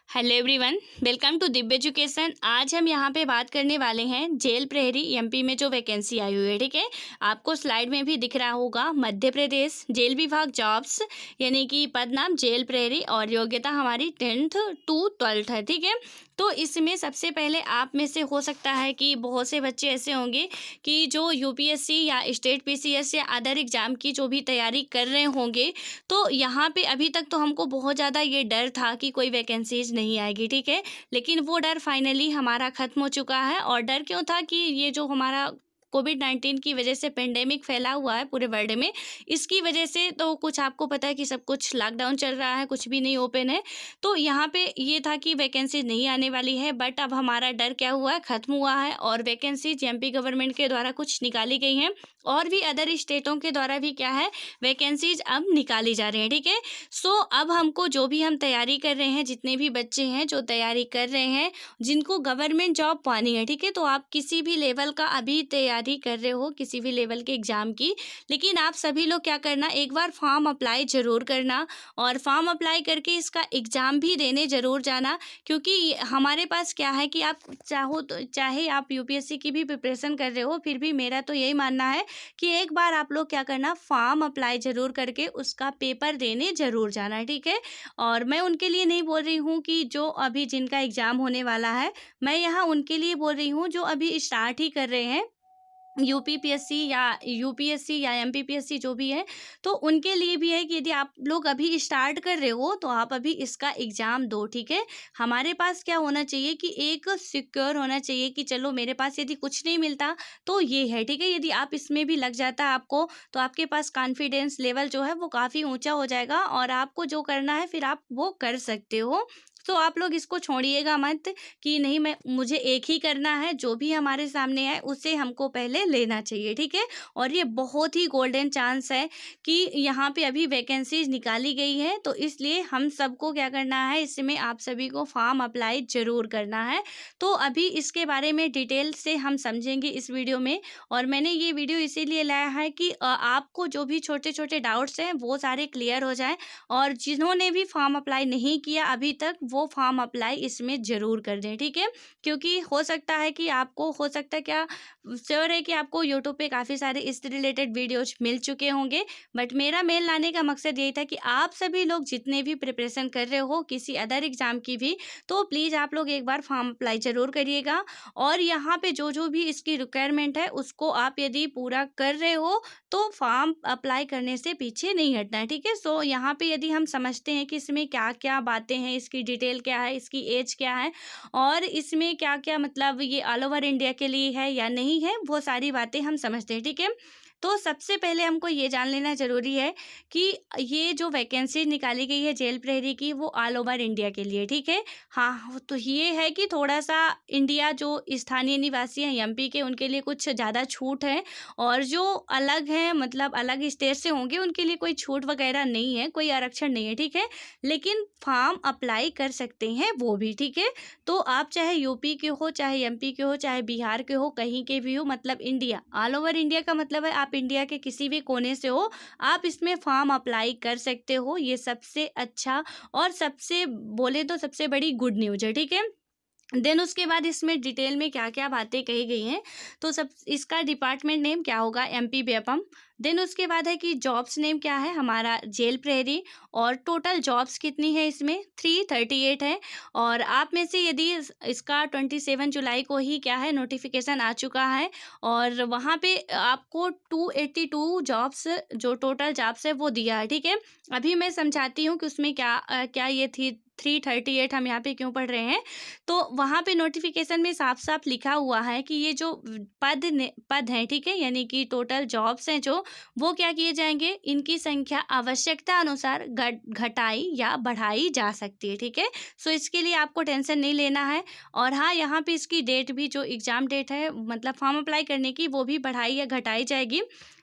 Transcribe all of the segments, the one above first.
Hello everyone, welcome to Divya education. आज हम यहाँ पे बात करने वाले हैं जेल प्रहरी एमपी में जो वैकेंसी आई हुई है। ठीक है, आपको स्लाइड में भी दिख रहा होगा मध्य प्रदेश जेल विभाग जॉब्स, यानी कि पद नाम जेल प्रहरी और योग्यता हमारी 10th to 12th है। ठीक है, तो इसमें सबसे पहले आप में से हो सकता है कि बहुत से बच्चे ऐसे होंगे कि जो यूपीएससी या स्टेट पीसीएस या अदर एग्ज़ाम की जो भी तैयारी कर रहे होंगे, तो यहाँ पे अभी तक तो हमको बहुत ज़्यादा ये डर था कि कोई वैकेंसीज नहीं आएगी। ठीक है, लेकिन वो डर फाइनली हमारा ख़त्म हो चुका है। और डर क्यों था कि ये जो हमारा कोविड-19 की वजह से पेंडेमिक फैला हुआ है पूरे वर्ल्ड में, इसकी वजह से तो कुछ आपको पता है कि सब कुछ लॉकडाउन चल रहा है, कुछ भी नहीं ओपन है। तो यहाँ पे ये था कि वैकेंसी नहीं आने वाली है, बट अब हमारा डर क्या हुआ है, ख़त्म हुआ है और वैकेंसीज एमपी गवर्नमेंट के द्वारा कुछ निकाली गई हैं और भी अदर स्टेटों के द्वारा भी क्या है, वैकेंसीज अब निकाली जा रही हैं। ठीक है, सो अब हमको जो भी हम तैयारी कर रहे हैं, जितने भी बच्चे हैं जो तैयारी कर रहे हैं, जिनको गवर्नमेंट जॉब पानी है, ठीक है, तो आप किसी भी लेवल का अभी तैयारी कर रहे हो, किसी भी लेवल के एग्ज़ाम की, लेकिन आप सभी लोग क्या करना, एक बार फॉर्म अप्लाई ज़रूर करना और फॉर्म अप्लाई करके इसका एग्ज़ाम भी देने ज़रूर जाना। क्योंकि हमारे पास क्या है कि आप चाहो तो, चाहे आप यूपीएससी की भी प्रिपरेशन कर रहे हो, फिर भी मेरा तो यही मानना है कि एक बार आप लोग क्या करना, फॉर्म अप्लाई ज़रूर करके उसका पेपर देने ज़रूर जाना। ठीक है, और मैं उनके लिए नहीं बोल रही हूँ कि जो अभी जिनका एग्ज़ाम होने वाला है, मैं यहाँ उनके लिए बोल रही हूँ जो अभी स्टार्ट ही कर रहे हैं, यूपीएससी या एमपीपीएससी जो भी है, तो उनके लिए भी है कि यदि आप लोग अभी स्टार्ट कर रहे हो तो आप अभी इसका एग्ज़ाम दो। ठीक है, हमारे पास क्या होना चाहिए कि एक सिक्योर होना चाहिए कि चलो मेरे पास यदि कुछ नहीं मिलता तो ये है। ठीक है, यदि आप इसमें भी लग जाता है आपको, तो आपके पास कॉन्फिडेंस लेवल जो है वो काफ़ी ऊंचा हो जाएगा और आपको जो करना है फिर आप वो कर सकते हो। तो आप लोग इसको छोड़िएगा मत कि नहीं, मुझे एक ही करना है, जो भी हमारे सामने है उसे हमको पहले लेना चाहिए। ठीक है, और ये बहुत ही गोल्डन चांस है कि यहाँ पे अभी वैकेंसीज निकाली गई है, तो इसलिए हम सबको क्या करना है, इसमें आप सभी को फॉर्म अप्लाई ज़रूर करना है। तो अभी इसके बारे में डिटेल से हम समझेंगे इस वीडियो में, और मैंने ये वीडियो इसीलिए लाया है कि आपको जो भी छोटे छोटे डाउट्स हैं वो सारे क्लियर हो जाएं, और जिन्होंने भी फॉर्म अप्लाई नहीं किया अभी तक, वो फॉर्म अप्लाई इसमें ज़रूर कर दें। ठीक है, क्योंकि हो सकता है कि आपको, हो सकता है क्या, श्योर है कि आपको यूट्यूब पे काफ़ी सारे इससे रिलेटेड वीडियोज मिल चुके होंगे, बट मेरा मेल लाने का मकसद यही था कि आप सभी लोग जितने भी प्रिपरेशन कर रहे हो किसी अदर एग्ज़ाम की भी, तो प्लीज़ आप लोग एक बार फॉर्म अप्लाई ज़रूर करिएगा। और यहाँ पे जो जो भी इसकी रिक्वायरमेंट है उसको आप यदि पूरा कर रहे हो तो फॉर्म अप्लाई करने से पीछे नहीं हटना है। ठीक है, सो यहाँ पे यदि हम समझते हैं कि इसमें क्या क्या बातें हैं, इसकी डिटेल क्या है, इसकी एज क्या है और इसमें क्या क्या, मतलब ये ऑल ओवर इंडिया के लिए है या नहीं है, वो सारी बातें हम समझते हैं। ठीक है, तो सबसे पहले हमको ये जान लेना ज़रूरी है कि ये जो वैकेंसी निकाली गई है जेल प्रहरी की, वो ऑल ओवर इंडिया के लिए। ठीक है, हाँ, तो ये है कि थोड़ा सा इंडिया जो स्थानीय निवासी हैं एमपी के, उनके लिए कुछ ज़्यादा छूट है, और जो अलग हैं, मतलब अलग स्टेट से होंगे, उनके लिए कोई छूट वगैरह नहीं है, कोई आरक्षण नहीं है। ठीक है, लेकिन फॉर्म अप्लाई कर सकते हैं वो भी। ठीक है, तो आप चाहे यूपी के हो, चाहे एमपी के हो, चाहे बिहार के हो, कहीं के भी हो, मतलब इंडिया, ऑल ओवर इंडिया का मतलब है आप इंडिया के किसी भी कोने से हो, आप इसमें फॉर्म अप्लाई कर सकते हो। ये सबसे अच्छा और सबसे, बोले तो सबसे बड़ी गुड न्यूज़ है। ठीक है, देन उसके बाद इसमें डिटेल में क्या क्या बातें कही गई हैं, तो सब इसका डिपार्टमेंट नेम क्या होगा, एमपी व्यापम। देन उसके बाद है कि जॉब्स नेम क्या है, हमारा जेल प्रहरी, और टोटल जॉब्स कितनी है इसमें, 338 है। और आप में से यदि इसका 27 जुलाई को ही क्या है, नोटिफिकेशन आ चुका है, और वहाँ पे आपको 282 जॉब्स, जो टोटल जॉब्स है वो दिया है। ठीक है, अभी मैं समझाती हूँ कि उसमें क्या क्या ये थी 338 हम यहाँ पे क्यों पढ़ रहे हैं। तो वहाँ पे नोटिफिकेशन में साफ साफ लिखा हुआ है कि ये जो पद हैं, ठीक है, यानी कि टोटल जॉब्स हैं जो, वो क्या किए जाएंगे, इनकी संख्या आवश्यकता अनुसार घटाई या बढ़ाई जा सकती है। ठीक है, सो इसके लिए आपको टेंशन नहीं लेना है। और हाँ, यहाँ पे इसकी डेट भी, जो एग्ज़ाम डेट है, मतलब फॉर्म अप्लाई करने की, वो भी बढ़ाई या घटाई जाएगी।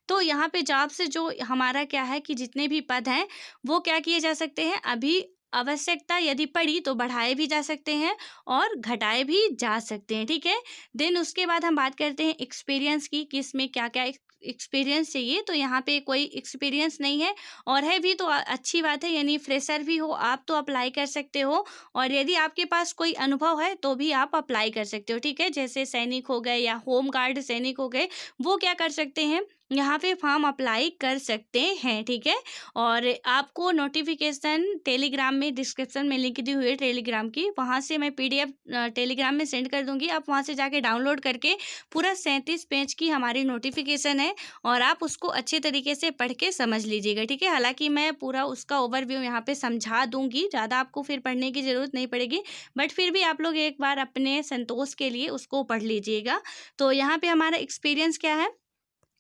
तो यहाँ पे जॉब से जो हमारा क्या है कि जितने भी पद हैं वो क्या किए जा सकते हैं, अभी आवश्यकता यदि पड़ी तो बढ़ाए भी जा सकते हैं और घटाए भी जा सकते हैं। ठीक है, देन उसके बाद हम बात करते हैं एक्सपीरियंस की, कि इसमें क्या क्या एक्सपीरियंस चाहिए, तो यहाँ पे कोई एक्सपीरियंस नहीं है, और है भी तो अच्छी बात है, यानी फ्रेशर भी हो आप तो अप्लाई कर सकते हो, और यदि आपके पास कोई अनुभव है तो भी आप अप्लाई कर सकते हो, ठीक है। जैसे सैनिक हो गए या होम गार्ड सैनिक हो गए, वो क्या कर सकते हैं, यहाँ पे फॉर्म अप्लाई कर सकते हैं, ठीक है। और आपको नोटिफिकेशन टेलीग्राम में डिस्क्रिप्शन में लिंक दी हुई है टेलीग्राम की, वहाँ से मैं PDF टेलीग्राम में सेंड कर दूँगी, आप वहाँ से जाके डाउनलोड करके पूरा 37 पेज की हमारी नोटिफिकेशन है, और आप उसको अच्छे तरीके से पढ़ के समझ लीजिएगा, ठीक है। हालांकि मैं पूरा उसका ओवरव्यू यहाँ पे समझा दूँगी, ज़्यादा आपको फिर पढ़ने की ज़रूरत नहीं पड़ेगी, बट फिर भी आप लोग एक बार अपने संतोष के लिए उसको पढ़ लीजिएगा। तो यहाँ पे हमारा एक्सपीरियंस क्या है,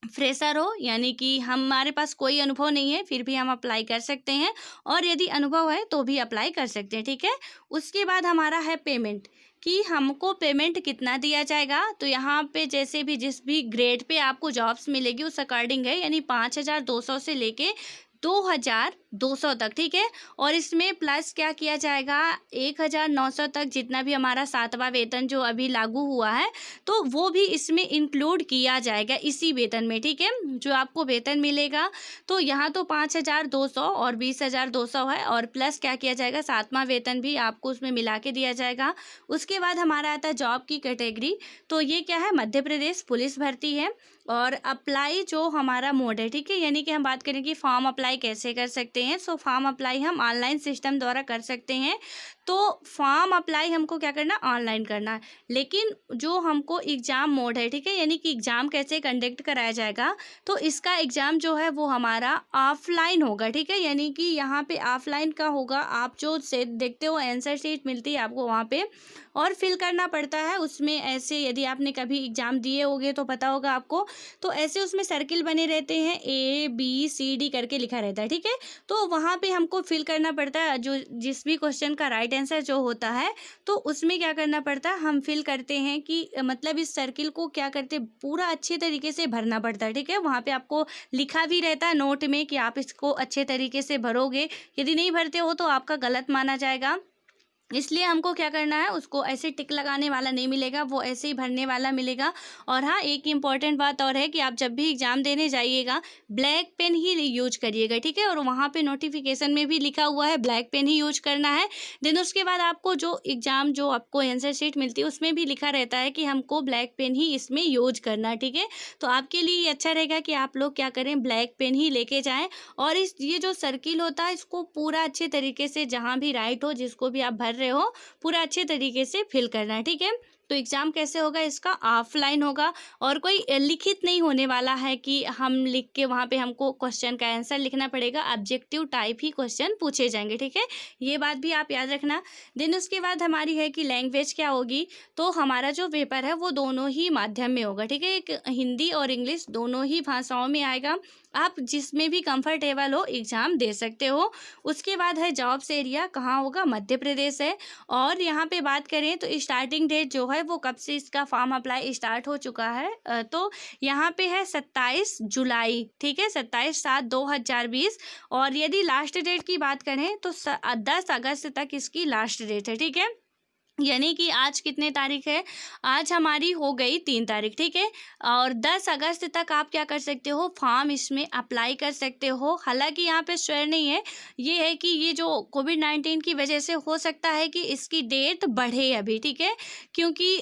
फ्रेशर हो यानी कि हमारे पास कोई अनुभव नहीं है, फिर भी हम अप्लाई कर सकते हैं, और यदि अनुभव है तो भी अप्लाई कर सकते हैं, ठीक है। उसके बाद हमारा है पेमेंट, कि हमको पेमेंट कितना दिया जाएगा। तो यहाँ पे जैसे भी जिस भी ग्रेड पे आपको जॉब्स मिलेगी उस अकॉर्डिंग है, यानी 5200 से लेके 2200 तक, ठीक है। और इसमें प्लस क्या किया जाएगा, 1900 तक जितना भी हमारा 7वां वेतन जो अभी लागू हुआ है, तो वो भी इसमें इंक्लूड किया जाएगा इसी वेतन में, ठीक है, जो आपको वेतन मिलेगा। तो यहाँ तो 5200 और 20200 है, और प्लस क्या किया जाएगा, 7वां वेतन भी आपको उसमें मिला के दिया जाएगा। उसके बाद हमारा आता है जॉब की कैटेगरी, तो ये क्या है, मध्य प्रदेश पुलिस भर्ती है। और अप्लाई जो हमारा मोड है, ठीक है, यानी कि हम बात करें कि फॉर्म अप्लाई कैसे कर सकते हैं। सो फॉर्म अप्लाई हम ऑनलाइन सिस्टम द्वारा कर सकते हैं। तो फॉर्म अप्लाई हमको क्या करना, ऑनलाइन करना है, लेकिन जो हमको एग्ज़ाम मोड है, ठीक है, यानी कि एग्ज़ाम कैसे कंडक्ट कराया जाएगा, तो इसका एग्ज़ाम जो है वो हमारा ऑफलाइन होगा, ठीक है। यानी कि यहाँ पे ऑफलाइन का होगा, आप जो से देखते हो आंसर शीट मिलती है आपको वहाँ पे, और फिल करना पड़ता है उसमें। ऐसे यदि आपने कभी एग्ज़ाम दिए होंगे तो पता होगा आपको, तो ऐसे उसमें सर्किल बने रहते हैं, ABCD करके लिखा रहता है, ठीक है। तो वहाँ पे हमको फिल करना पड़ता है, जो जिस भी क्वेश्चन का राइट आंसर जो होता है, तो उसमें क्या करना पड़ता है, हम फिल करते हैं कि मतलब इस सर्किल को क्या करते, पूरा अच्छे तरीके से भरना पड़ता है, ठीक है। वहाँ पे आपको लिखा भी रहता है नोट में कि आप इसको अच्छे तरीके से भरोगे, यदि नहीं भरते हो तो आपका गलत माना जाएगा। इसलिए हमको क्या करना है, उसको ऐसे टिक लगाने वाला नहीं मिलेगा, वो ऐसे ही भरने वाला मिलेगा। और हाँ, एक इम्पॉर्टेंट बात और है कि आप जब भी एग्ज़ाम देने जाइएगा ब्लैक पेन ही यूज करिएगा, ठीक है। और वहाँ पे नोटिफिकेशन में भी लिखा हुआ है ब्लैक पेन ही यूज करना है। देन उसके बाद आपको जो एग्ज़ाम जो आपको आंसर शीट मिलती है उसमें भी लिखा रहता है कि हमको ब्लैक पेन ही इसमें यूज करना है, ठीक है। तो आपके लिए ये अच्छा रहेगा कि आप लोग क्या करें, ब्लैक पेन ही लेके जाएँ, और ये जो सर्किल होता है इसको पूरा अच्छे तरीके से, जहाँ भी राइट हो जिसको भी आप भर रहे हो, पूरा अच्छे तरीके से फिल करना है, ठीक है। तो एग्ज़ाम कैसे होगा, इसका ऑफलाइन होगा, और कोई लिखित नहीं होने वाला है कि हम लिख के वहाँ पे हमको क्वेश्चन का आंसर लिखना पड़ेगा, ऑब्जेक्टिव टाइप ही क्वेश्चन पूछे जाएंगे, ठीक है। ये बात भी आप याद रखना। देन उसके बाद हमारी है कि लैंग्वेज क्या होगी, तो हमारा जो पेपर है वो दोनों ही माध्यम में होगा, ठीक है। एक हिंदी और इंग्लिश दोनों ही भाषाओं में आएगा, आप जिसमें भी कंफर्टेबल हो एग्ज़ाम दे सकते हो। उसके बाद है जॉब्स एरिया कहाँ होगा, मध्य प्रदेश है। और यहाँ पे बात करें तो स्टार्टिंग डेट जो है वो कब से इसका फॉर्म अप्लाई स्टार्ट हो चुका है, तो यहाँ पे है 27 जुलाई, ठीक है, 27/7/2020। और यदि लास्ट डेट की बात करें तो 10 अगस्त तक इसकी लास्ट डेट है, ठीक है। यानी कि आज कितने तारीख है, आज हमारी हो गई 3 तारीख, ठीक है। और 10 अगस्त तक आप क्या कर सकते हो, फॉर्म इसमें अप्लाई कर सकते हो। हालांकि यहाँ पे श्योर नहीं है, ये है कि ये जो कोविड-19 की वजह से हो सकता है कि इसकी डेट बढ़े अभी, ठीक है, क्योंकि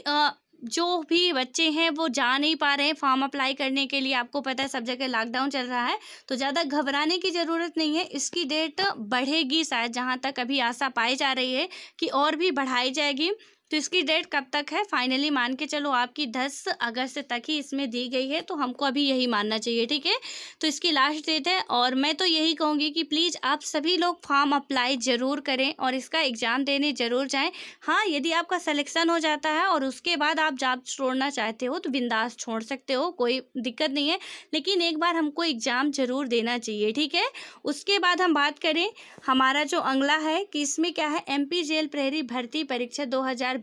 जो भी बच्चे हैं वो जा नहीं पा रहे हैं फॉर्म अप्लाई करने के लिए। आपको पता है सब जगह लॉकडाउन चल रहा है, तो ज़्यादा घबराने की ज़रूरत नहीं है, इसकी डेट बढ़ेगी शायद, जहाँ तक अभी आशा पाई जा रही है कि और भी बढ़ाई जाएगी। तो इसकी डेट कब तक है, फाइनली मान के चलो आपकी 10 अगस्त तक ही इसमें दी गई है, तो हमको अभी यही मानना चाहिए, ठीक है। तो इसकी लास्ट डेट है, और मैं तो यही कहूँगी कि प्लीज़ आप सभी लोग फॉर्म अप्लाई ज़रूर करें और इसका एग्ज़ाम देने ज़रूर जाएँ। हाँ, यदि आपका सिलेक्शन हो जाता है और उसके बाद आप जॉब छोड़ना चाहते हो तो बिंदास छोड़ सकते हो, कोई दिक्कत नहीं है, लेकिन एक बार हमको एग्ज़ाम ज़रूर देना चाहिए, ठीक है। उसके बाद हम बात करें हमारा जो अगला है कि इसमें क्या है, MP जेल प्रहरी भर्ती परीक्षा 2020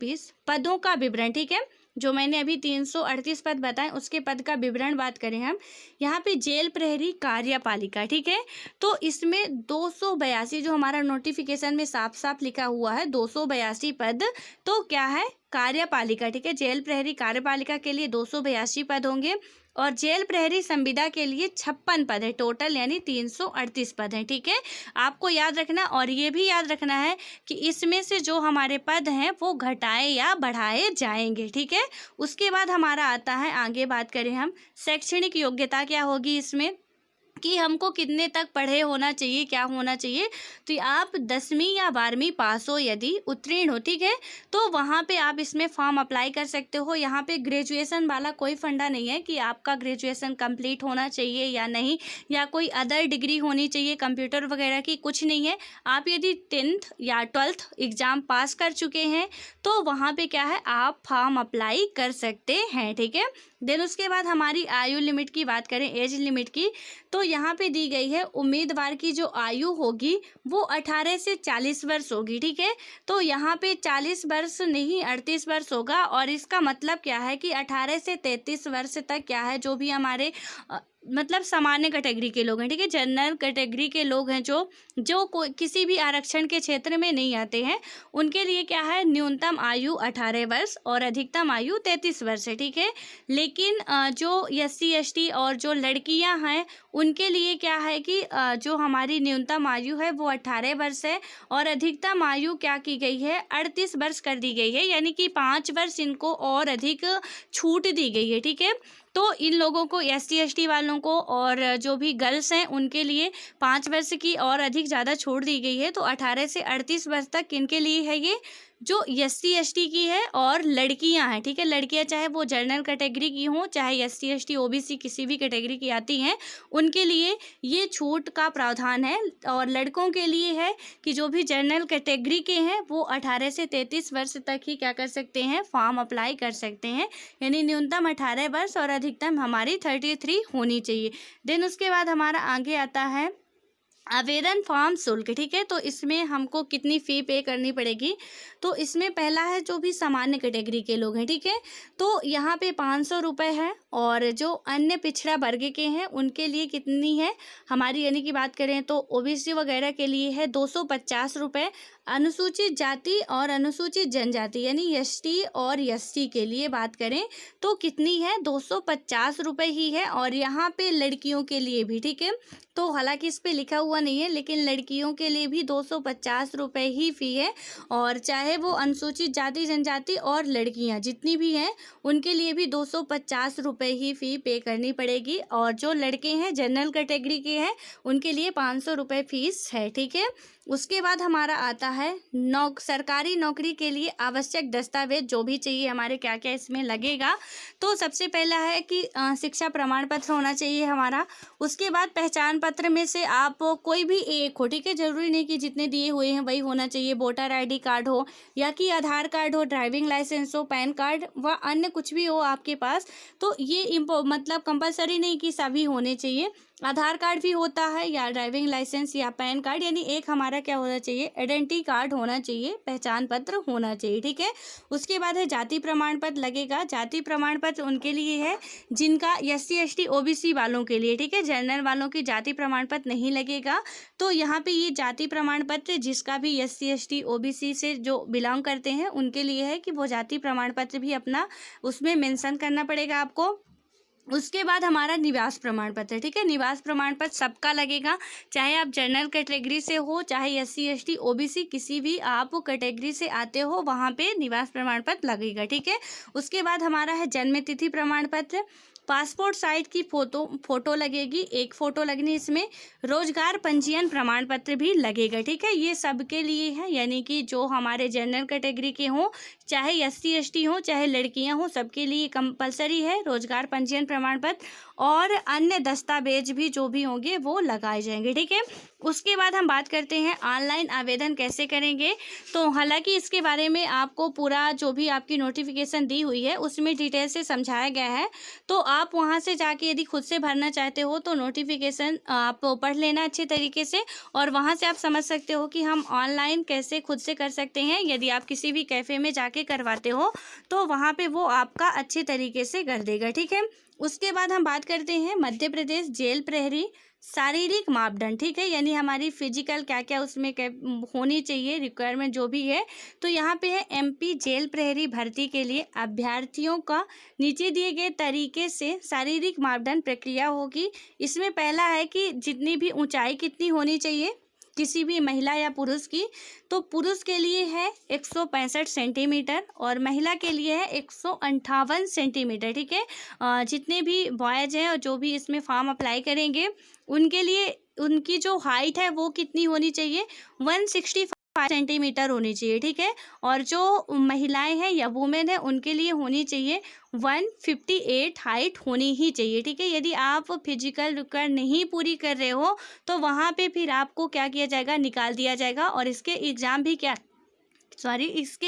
पदों का विवरण, ठीक है। जो मैंने अभी 338 पद बताए उसके पद का विवरण बात करें हम, यहाँ पे जेल प्रहरी कार्यपालिका, ठीक है। तो इसमें 282, जो हमारा नोटिफिकेशन में साफ साफ लिखा हुआ है 282 पद, तो क्या है, कार्यपालिका, ठीक है। जेल प्रहरी कार्यपालिका के लिए 282 पद होंगे। और जेल प्रहरी संविदा के लिए 56 पद है टोटल, यानी 338 पद हैं। ठीक है, आपको याद रखना, और ये भी याद रखना है कि इसमें से जो हमारे पद हैं वो घटाए या बढ़ाए जाएंगे। ठीक है, उसके बाद हमारा आता है, आगे बात करें हम, शैक्षणिक योग्यता क्या होगी इसमें, कि हमको कितने तक पढ़े होना चाहिए, क्या होना चाहिए। तो आप 10वीं या 12वीं पास हो, यदि उत्तीर्ण हो, ठीक है, तो वहाँ पे आप इसमें फॉर्म अप्लाई कर सकते हो। यहाँ पे ग्रेजुएशन वाला कोई फंडा नहीं है कि आपका ग्रेजुएशन कंप्लीट होना चाहिए या नहीं, या कोई अदर डिग्री होनी चाहिए कंप्यूटर वगैरह की, कुछ नहीं है। आप यदि 10th या 12th एग्ज़ाम पास कर चुके हैं तो वहाँ पे क्या है, आप फॉर्म अप्लाई कर सकते हैं। ठीक है, देन उसके बाद हमारी आयु लिमिट की बात करें, एज लिमिट की, तो यहाँ पे दी गई है उम्मीदवार की जो आयु होगी वो 18 से 40 वर्ष होगी। ठीक है, तो यहाँ पे 40 वर्ष नहीं 38 वर्ष होगा, और इसका मतलब क्या है कि 18 से 33 वर्ष तक क्या है, जो भी हमारे मतलब सामान्य कैटेगरी के लोग हैं, ठीक है, जनरल कैटेगरी के लोग हैं, जो किसी भी आरक्षण के क्षेत्र में नहीं आते हैं, उनके लिए क्या है, न्यूनतम आयु 18 वर्ष और अधिकतम आयु 33 वर्ष है। ठीक है, लेकिन जो SC ST और जो लड़कियां हैं उनके लिए क्या है कि जो हमारी न्यूनतम आयु है वो 18 वर्ष है, और अधिकतम आयु क्या की गई है, 38 वर्ष कर दी गई है, यानी कि 5 वर्ष इनको और अधिक छूट दी गई है। ठीक है, तो इन लोगों को, SC ST वालों को और जो भी गर्ल्स हैं उनके लिए 5 वर्ष की और अधिक ज़्यादा छूट दी गई है। तो 18 से 38 वर्ष तक किनके लिए है, ये जो SC ST की है और लड़कियां हैं। ठीक है, लड़कियां चाहे वो जनरल कैटेगरी की हों, चाहे SC ST OBC किसी भी कैटेगरी की आती हैं, उनके लिए ये छूट का प्रावधान है। और लड़कों के लिए है कि जो भी जनरल कैटेगरी के हैं वो 18 से 33 वर्ष तक ही क्या कर सकते हैं, फॉर्म अप्लाई कर सकते हैं, यानी न्यूनतम 18 वर्ष और अधिकतम हमारी 33 होनी चाहिए। देन उसके बाद हमारा आगे आता है आवेदन फॉर्म शुल्क। ठीक है, तो इसमें हमको कितनी फ़ी पे करनी पड़ेगी, तो इसमें पहला है जो भी सामान्य कैटेगरी के लोग हैं, ठीक है, तो यहाँ पे 500 रुपये है, और जो अन्य पिछड़ा वर्ग के हैं उनके लिए कितनी है हमारी, यानी कि बात करें तो OBC वगैरह के लिए है 250 रुपये, अनुसूचित जाति और अनुसूचित जनजाति यानी ST और SC के लिए बात करें तो कितनी है, 250 रुपये ही है। और यहाँ पे लड़कियों के लिए भी, ठीक है, तो हालांकि इस पे लिखा हुआ नहीं है, लेकिन लड़कियों के लिए भी 250 रुपये ही फ़ी है, और चाहे वो अनुसूचित जाति जनजाति और लड़कियां जितनी भी हैं उनके लिए भी 250 रुपये ही फ़ी पे करनी पड़ेगी, और जो लड़के हैं जनरल कैटेगरी के हैं उनके लिए 500 रुपये फीस है। ठीक है, उसके बाद हमारा आता है सरकारी नौकरी के लिए आवश्यक दस्तावेज जो भी चाहिए हमारे, क्या क्या इसमें लगेगा। तो सबसे पहला है कि शिक्षा प्रमाण पत्र होना चाहिए हमारा। उसके बाद पहचान पत्र में से आप कोई भी एक हो, ठीक है, ज़रूरी नहीं कि जितने दिए हुए हैं वही होना चाहिए। वोटर ID कार्ड हो, या कि आधार कार्ड हो, ड्राइविंग लाइसेंस हो, पैन कार्ड व अन्य कुछ भी हो आपके पास, तो ये मतलब कंपलसरी नहीं कि सभी होने चाहिए। आधार कार्ड भी होता है, या ड्राइविंग लाइसेंस या पैन कार्ड, यानी एक हमारा क्या होना चाहिए, आइडेंटिटी कार्ड होना चाहिए, पहचान पत्र होना चाहिए। ठीक है, उसके बाद है जाति प्रमाण पत्र लगेगा। जाति प्रमाण पत्र उनके लिए है जिनका SC ST OBC वालों के लिए, ठीक है, जनरल वालों की जाति प्रमाण पत्र नहीं लगेगा। तो यहाँ पे ये जाति प्रमाण पत्र जिसका भी SC ST OBC से जो बिलोंग करते हैं उनके लिए है कि वो जाति प्रमाण पत्र भी अपना उसमें मेंशन करना पड़ेगा आपको। उसके बाद हमारा निवास प्रमाण पत्र, ठीक है, निवास प्रमाण पत्र सबका लगेगा, चाहे आप जनरल कैटेगरी से हो, चाहे SC ST OBC किसी भी आप कैटेगरी से आते हो, वहाँ पे निवास प्रमाण पत्र लगेगा। ठीक है, उसके बाद हमारा है जन्म तिथि प्रमाण पत्र। पासपोर्ट साइज की फ़ोटो लगेगी, एक फ़ोटो लगनी इसमें। रोजगार पंजीयन प्रमाण पत्र भी लगेगा। ठीक है, ये सबके लिए है, यानी कि जो हमारे जनरल कैटेगरी के हों, चाहे SC ST हों, चाहे लड़कियां हों, सबके लिए कंपलसरी है रोजगार पंजीयन प्रमाण पत्र, और अन्य दस्तावेज भी जो भी होंगे वो लगाए जाएंगे। ठीक है, उसके बाद हम बात करते हैं ऑनलाइन आवेदन कैसे करेंगे। तो हालांकि इसके बारे में आपको पूरा जो भी आपकी नोटिफिकेशन दी हुई है उसमें डिटेल से समझाया गया है, तो आप वहां से जाके यदि खुद से भरना चाहते हो तो नोटिफिकेशन आप पढ़ लेना अच्छे तरीके से, और वहां से आप समझ सकते हो कि हम ऑनलाइन कैसे खुद से कर सकते हैं। यदि आप किसी भी कैफ़े में जाके करवाते हो तो वहाँ पे वो आपका अच्छे तरीके से कर देगा। ठीक है, उसके बाद हम बात करते हैं मध्य प्रदेश जेल प्रहरी शारीरिक मापदंड, ठीक है, यानी हमारी फिजिकल क्या क्या उसमें होनी चाहिए, रिक्वायरमेंट जो भी है। तो यहाँ पे है एमपी जेल प्रहरी भर्ती के लिए अभ्यर्थियों का नीचे दिए गए तरीके से शारीरिक मापदंड प्रक्रिया होगी। इसमें पहला है कि जितनी भी ऊंचाई कितनी होनी चाहिए किसी भी महिला या पुरुष की, तो पुरुष के लिए है 165 सेंटीमीटर और महिला के लिए है 158 सेंटीमीटर, ठीक है। जितने भी बॉयज़ हैं और जो भी इसमें फॉर्म अप्लाई करेंगे उनके लिए उनकी जो हाइट है वो कितनी होनी चाहिए, 165 सेंटीमीटर होनी चाहिए, ठीक है। और जो महिलाएं हैं या वुमेन है उनके लिए होनी चाहिए 158 हाइट होनी ही चाहिए, ठीक है। यदि आप फिजिकल रिक्वायर नहीं पूरी कर रहे हो तो वहाँ पे फिर आपको क्या किया जाएगा, निकाल दिया जाएगा। और इसके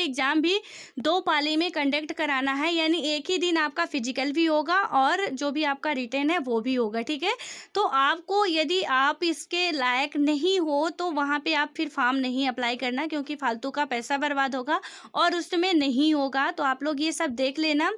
एग्ज़ाम भी 2 पाली में कंडक्ट कराना है, यानी एक ही दिन आपका फिजिकल भी होगा और जो भी आपका रिटन है वो भी होगा, ठीक है। तो आपको यदि आप इसके लायक नहीं हो तो वहाँ पे आप फिर फॉर्म नहीं अप्लाई करना, क्योंकि फालतू का पैसा बर्बाद होगा और उसमें नहीं होगा। तो आप लोग ये सब देख लेना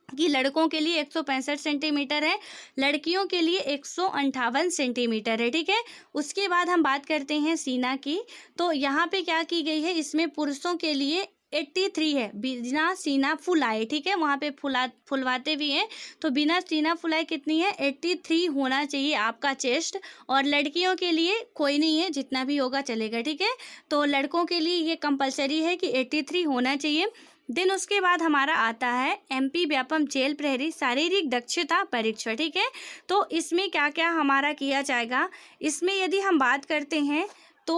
कि लड़कों के लिए 165 सेंटीमीटर है, लड़कियों के लिए 158 सेंटीमीटर है, ठीक है। उसके बाद हम बात करते हैं सीना की। तो यहाँ पे क्या की गई है, इसमें पुरुषों के लिए 83 है, बिना सीना फुलाए, ठीक है। वहाँ पे फुलवाते भी हैं, तो बिना सीना फुलाए कितनी है, 83 होना चाहिए आपका चेस्ट। और लड़कियों के लिए कोई नहीं है, जितना भी होगा चलेगा, ठीक है। तो लड़कों के लिए ये कंपलसरी है कि 83 होना चाहिए। देन उसके बाद हमारा आता है एमपी व्यापम जेल प्रहरी शारीरिक दक्षता परीक्षा, ठीक है। तो इसमें क्या क्या हमारा किया जाएगा, इसमें यदि हम बात करते हैं तो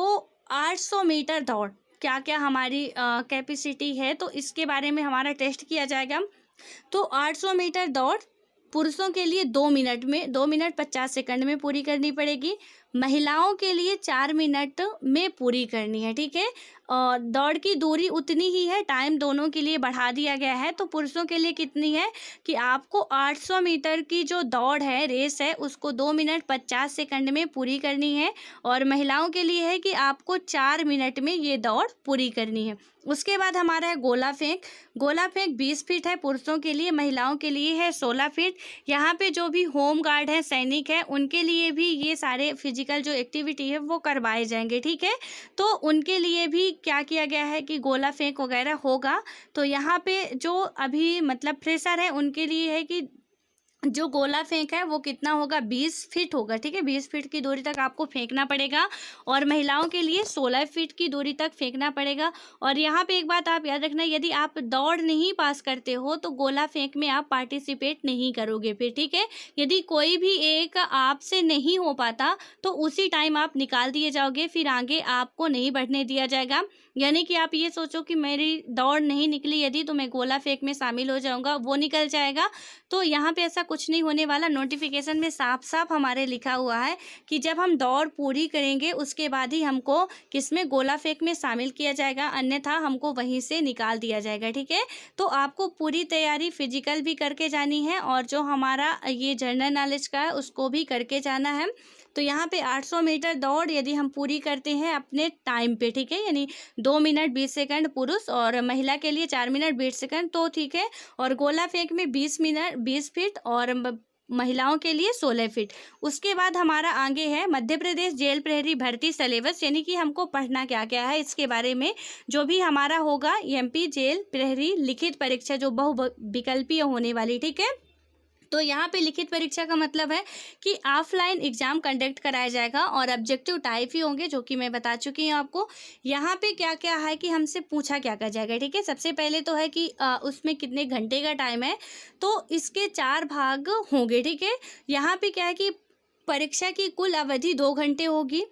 800 मीटर दौड़ क्या क्या हमारी कैपेसिटी है, तो इसके बारे में हमारा टेस्ट किया जाएगा। तो 800 मीटर दौड़ पुरुषों के लिए 2 मिनट 50 सेकंड में पूरी करनी पड़ेगी, महिलाओं के लिए 4 मिनट में पूरी करनी है, ठीक है। और दौड़ की दूरी उतनी ही है, टाइम दोनों के लिए बढ़ा दिया गया है। तो पुरुषों के लिए कितनी है कि आपको 800 मीटर की जो दौड़ है, रेस है, उसको 2 मिनट 50 सेकंड में पूरी करनी है। और महिलाओं के लिए है कि आपको 4 मिनट में ये दौड़ पूरी करनी है। उसके बाद हमारा है गोला फेंक। गोला फेंक 20 फीट है पुरुषों के लिए, महिलाओं के लिए है 16 फीट। यहाँ पे जो भी होम गार्ड है, सैनिक है, उनके लिए भी ये सारे फिजिकल जो एक्टिविटी है वो करवाए जाएंगे, ठीक है। तो उनके लिए भी क्या किया गया है कि गोला फेंक वगैरह होगा। तो यहाँ पे जो अभी मतलब फ्रेशर है उनके लिए है कि जो गोला फेंक है वो कितना होगा, 20 फीट होगा, ठीक है। 20 फीट की दूरी तक आपको फेंकना पड़ेगा और महिलाओं के लिए 16 फीट की दूरी तक फेंकना पड़ेगा। और यहाँ पे एक बात आप याद रखना, यदि आप दौड़ नहीं पास करते हो तो गोला फेंक में आप पार्टिसिपेट नहीं करोगे फिर, ठीक है। यदि कोई भी एक आपसे नहीं हो पाता तो उसी टाइम आप निकाल दिए जाओगे, फिर आगे आपको नहीं बढ़ने दिया जाएगा। यानी कि आप ये सोचो कि मेरी दौड़ नहीं निकली यदि, तो मैं गोला फेंक में शामिल हो जाऊंगा, वो निकल जाएगा। तो यहाँ पे ऐसा कुछ नहीं होने वाला। नोटिफिकेशन में साफ साफ हमारे लिखा हुआ है कि जब हम दौड़ पूरी करेंगे उसके बाद ही हमको किसमें, गोला फेंक में शामिल किया जाएगा, अन्यथा हमको वहीं से निकाल दिया जाएगा, ठीक है। तो आपको पूरी तैयारी फिजिकल भी करके जानी है और जो हमारा ये जनरल नॉलेज का है उसको भी करके जाना है। तो यहाँ पे 800 मीटर दौड़ यदि हम पूरी करते हैं अपने टाइम पे, ठीक है, यानी 2 मिनट 20 सेकंड पुरुष और महिला के लिए 4 मिनट 20 सेकंड, तो ठीक है। और गोला फेंक में 20 फीट और महिलाओं के लिए 16 फीट। उसके बाद हमारा आगे है मध्य प्रदेश जेल प्रहरी भर्ती सिलेबस, यानी कि हमको पढ़ना क्या क्या है इसके बारे में। जो भी हमारा होगा एमपी जेल प्रहरी लिखित परीक्षा जो बहुविकल्पीय होने वाली, ठीक है। तो यहाँ पे लिखित परीक्षा का मतलब है कि ऑफलाइन एग्जाम कंडक्ट कराया जाएगा और ऑब्जेक्टिव टाइप ही होंगे, जो कि मैं बता चुकी हूँ आपको। यहाँ पे क्या क्या है कि हमसे पूछा क्या क्या जाएगा, ठीक है। सबसे पहले तो है कि उसमें कितने घंटे का टाइम है, तो इसके 4 भाग होंगे, ठीक है। यहाँ पे क्या है कि परीक्षा की कुल अवधि 2 घंटे होगी।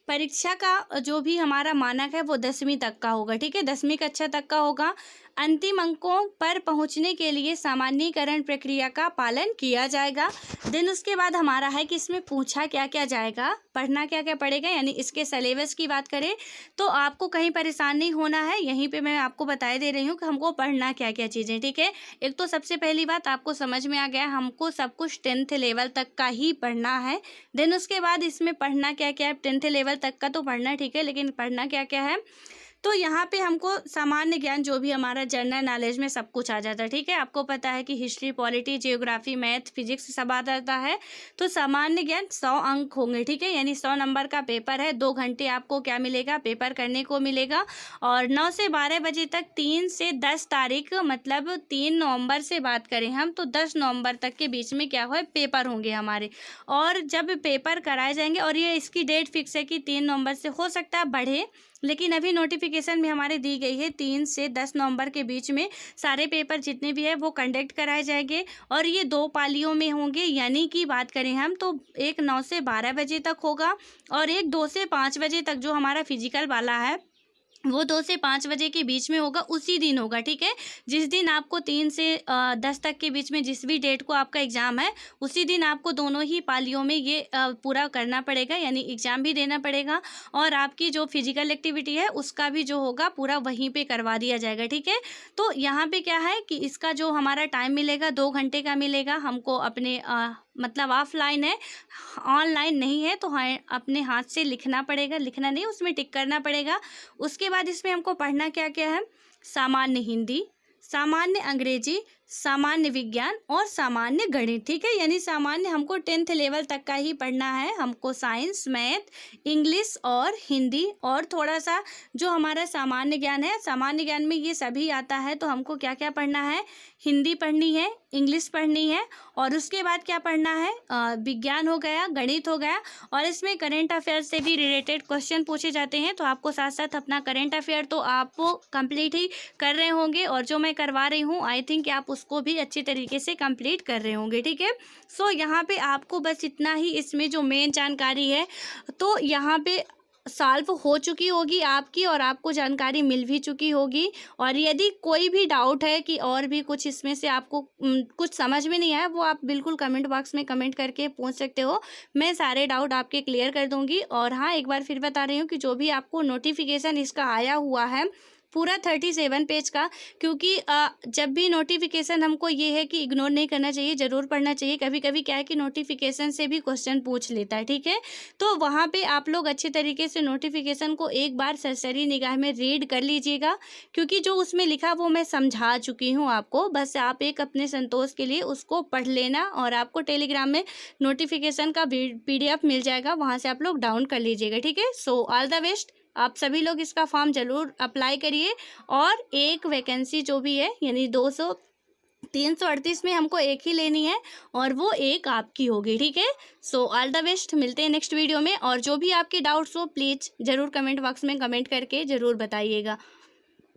परीक्षा का जो भी हमारा मानक है वो 10वीं तक का होगा, ठीक है, 10वीं कक्षा तक का होगा। अंतिम अंकों पर पहुंचने के लिए सामान्यीकरण प्रक्रिया का पालन किया जाएगा। देन उसके बाद हमारा है कि इसमें पूछा क्या क्या जाएगा, पढ़ना क्या क्या पड़ेगा, यानी इसके सिलेबस की बात करें तो आपको कहीं परेशान नहीं होना है। यहीं पे मैं आपको बता दे रही हूँ कि हमको पढ़ना क्या क्या चीज़ें, ठीक है। एक तो सबसे पहली बात आपको समझ में आ गया, हमको सब कुछ 10th लेवल तक का ही पढ़ना है। देन उसके बाद इसमें पढ़ना क्या क्या है, 10th लेवल तक का तो पढ़ना ठीक है, लेकिन पढ़ना क्या क्या है तो यहाँ पे हमको सामान्य ज्ञान जो भी हमारा जनरल नॉलेज में सब कुछ आ जाता है, ठीक है। आपको पता है कि history, polity, geography, math, physics सब आ जाता है। तो सामान्य ज्ञान 100 अंक होंगे, ठीक है, यानी 100 नंबर का पेपर है। 2 घंटे आपको क्या मिलेगा, पेपर करने को मिलेगा। और 9 से 12 बजे तक 3 से 10 तारीख, मतलब 3 नवंबर से बात करें हम तो 10 नवंबर तक के बीच में क्या है, पेपर होंगे हमारे। और जब पेपर कराए जाएंगे, और ये इसकी डेट फिक्स है कि 3 नवंबर से, हो सकता है बढ़े, लेकिन अभी नोटिफिकेशन में हमारे दी गई है 3 से 10 नवंबर के बीच में सारे पेपर जितने भी है वो कंडक्ट कराए जाएंगे। और ये 2 पालियों में होंगे, यानी कि बात करें हम तो एक 9 से 12 बजे तक होगा, और एक 2 से 5 बजे तक जो हमारा फिजिकल वाला है वो 2 से 5 बजे के बीच में होगा, उसी दिन होगा, ठीक है। जिस दिन आपको 3 से 10 तक के बीच में जिस भी डेट को आपका एग्ज़ाम है, उसी दिन आपको दोनों ही पालियों में ये पूरा करना पड़ेगा, यानी एग्ज़ाम भी देना पड़ेगा। और आपकी जो फिजिकल एक्टिविटी है उसका भी जो होगा पूरा वहीं पे करवा दिया जाएगा, ठीक है। तो यहाँ पे क्या है कि इसका जो हमारा टाइम मिलेगा 2 घंटे का मिलेगा हमको, अपने मतलब ऑफलाइन है, ऑनलाइन नहीं है, तो हाँ अपने हाथ से लिखना पड़ेगा, लिखना नहीं उसमें टिक करना पड़ेगा। उसके बाद इसमें हमको पढ़ना क्या क्या है, सामान्य हिंदी, सामान्य अंग्रेजी, सामान्य विज्ञान और सामान्य गणित, ठीक है। यानी सामान्य हमको 10th लेवल तक का ही पढ़ना है, हमको साइंस, मैथ, इंग्लिश और हिंदी, और थोड़ा सा जो हमारा सामान्य ज्ञान है, सामान्य ज्ञान में ये सभी आता है। तो हमको क्या क्या पढ़ना है, हिंदी पढ़नी है, इंग्लिश पढ़नी है, और उसके बाद क्या पढ़ना है, विज्ञान हो गया, गणित हो गया। और इसमें करेंट अफेयर से भी रिलेटेड क्वेश्चन पूछे जाते हैं, तो आपको साथ साथ अपना करेंट अफेयर तो आप कंप्लीट ही कर रहे होंगे, और जो मैं करवा रही हूँ आई थिंक आप उसको भी अच्छी तरीके से कंप्लीट कर रहे होंगे, ठीक है। सो यहाँ पे आपको बस इतना ही इसमें जो मेन जानकारी है, तो यहाँ पे सॉल्व हो चुकी होगी आपकी, और आपको जानकारी मिल भी चुकी होगी। और यदि कोई भी डाउट है कि और भी कुछ इसमें से आपको कुछ समझ में नहीं आया, वो आप बिल्कुल कमेंट बॉक्स में कमेंट करके पूछ सकते हो, मैं सारे डाउट आपके क्लियर कर दूंगी। और हाँ, एक बार फिर बता रही हूँ कि जो भी आपको नोटिफिकेशन इसका आया हुआ है पूरा 37 पेज का, क्योंकि जब भी नोटिफिकेशन हमको ये है कि इग्नोर नहीं करना चाहिए, ज़रूर पढ़ना चाहिए। कभी कभी क्या है कि नोटिफिकेशन से भी क्वेश्चन पूछ लेता है, ठीक है। तो वहाँ पे आप लोग अच्छे तरीके से नोटिफिकेशन को एक बार सरसरी निगाह में रीड कर लीजिएगा, क्योंकि जो उसमें लिखा वो मैं समझा चुकी हूँ आपको, बस आप एक अपने संतोष के लिए उसको पढ़ लेना। और आपको टेलीग्राम में नोटिफिकेशन का PDF मिल जाएगा, वहाँ से आप लोग डाउन कर लीजिएगा, ठीक है। सो ऑल द बेस्ट, आप सभी लोग इसका फॉर्म ज़रूर अप्लाई करिए। और एक वैकेंसी जो भी है, यानी 338 में हमको एक ही लेनी है, और वो एक आपकी होगी, ठीक है। सो ऑल द बेस्ट, मिलते हैं नेक्स्ट वीडियो में। और जो भी आपके डाउट्स हो प्लीज़ ज़रूर कमेंट बॉक्स में कमेंट करके ज़रूर बताइएगा।